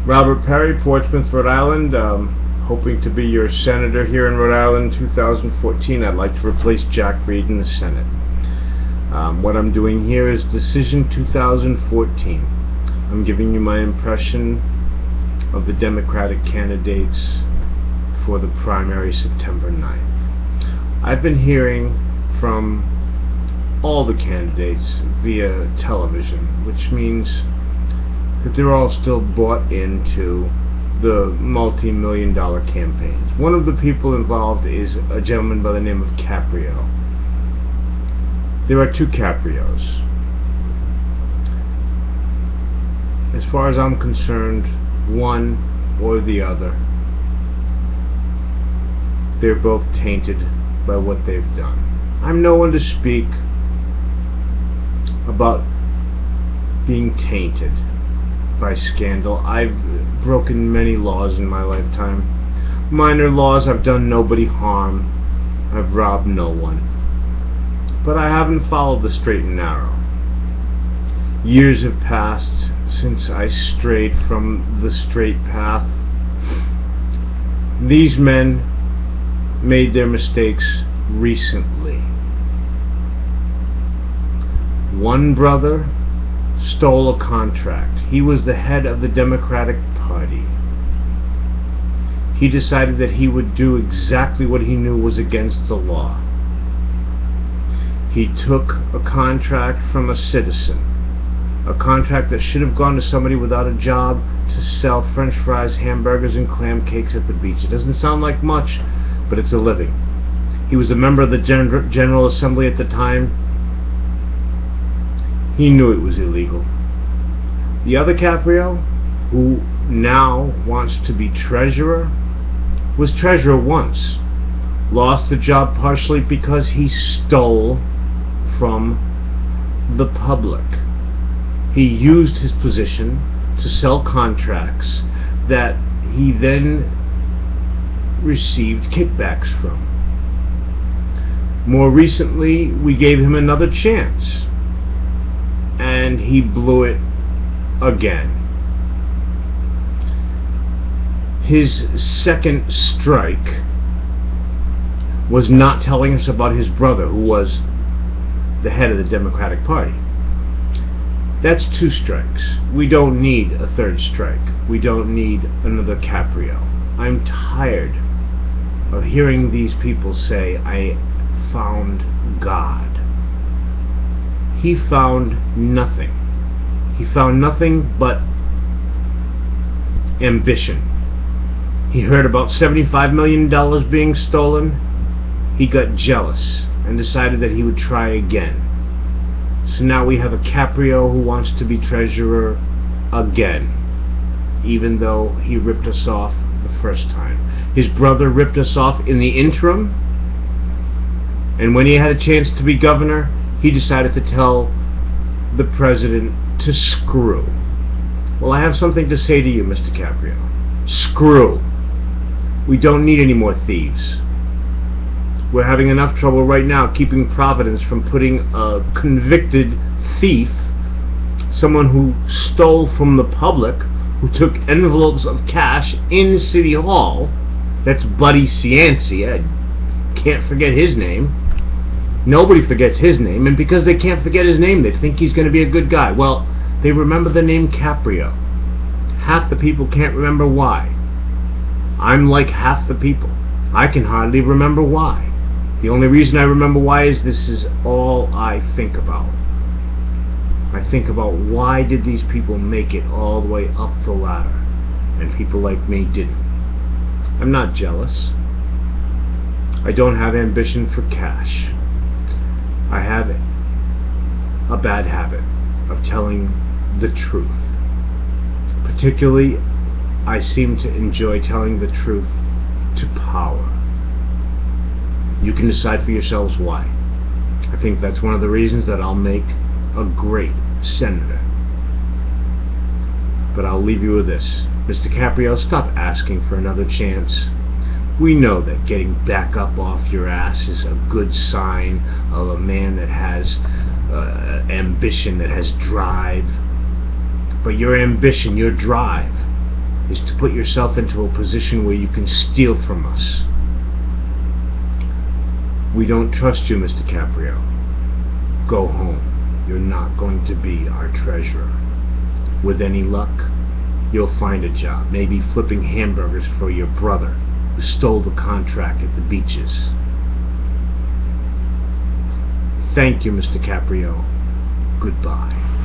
Robert Perry, Portsmouth, Rhode Island. Hoping to be your senator here in Rhode Island 2014. I'd like to replace Jack Reed in the Senate. What I'm doing here is Decision 2014. I'm giving you my impression of the Democratic candidates for the primary September 9th. I've been hearing from all the candidates via television, which means that they're all still bought into the multi-million-dollar campaigns. One of the people involved is a gentleman by the name of Caprio. There are two Caprios. As far as I'm concerned, one or the other, they're both tainted by what they've done. I'm no one to speak about being tainted by scandal. I've broken many laws in my lifetime. Minor laws. I've done nobody harm. I've robbed no one. But I haven't followed the straight and narrow. Years have passed since I strayed from the straight path. These men made their mistakes recently. One brother stole a contract. He was the head of the Democratic Party. He decided that he would do exactly what he knew was against the law. He took a contract from a citizen, a contract that should have gone to somebody without a job to sell french fries, hamburgers, and clam cakes at the beach. It doesn't sound like much, but it's a living. He was a member of the General Assembly at the time. He knew it was illegal. The other Caprio, who now wants to be treasurer, was treasurer once. Lost the job partially because he stole from the public. He used his position to sell contracts that he then received kickbacks from. More recently, we gave him another chance, and he blew it again. His second strike was not telling us about his brother, who was the head of the Democratic Party. That's two strikes. We don't need a third strike. We don't need another Caprio. I'm tired of hearing these people say, I found God. He found nothing. He found nothing but ambition. He heard about $75 million being stolen. He got jealous and decided that he would try again. So now we have a Caprio who wants to be treasurer again, even though he ripped us off the first time. His brother ripped us off in the interim, and when he had a chance to be governor, he decided to tell the president to screw. Well, I have something to say to you, Mr. Caprio. Screw. We don't need any more thieves. We're having enough trouble right now keeping Providence from putting a convicted thief, someone who stole from the public, who took envelopes of cash in City Hall. That's Buddy Cianci. I can't forget his name. Nobody forgets his name, and because they can't forget his name, they think he's going to be a good guy. Well, they remember the name Caprio. Half the people can't remember why. I'm like half the people. I can hardly remember why. The only reason I remember why is this is all I think about. I think about why did these people make it all the way up the ladder, and people like me didn't. I'm not jealous. I don't have ambition for cash. I have a bad habit of telling the truth. Particularly, I seem to enjoy telling the truth to power. You can decide for yourselves why. I think that's one of the reasons that I'll make a great senator. But I'll leave you with this. Mr. Caprio, stop asking for another chance. We know that getting back up off your ass is a good sign of a man that has ambition, that has drive. But your ambition, your drive, is to put yourself into a position where you can steal from us. We don't trust you, Mr. Caprio. Go home. You're not going to be our treasurer. With any luck, you'll find a job, maybe flipping hamburgers for your brother who stole the contract at the beaches. Thank you, Mr. Caprio. Goodbye.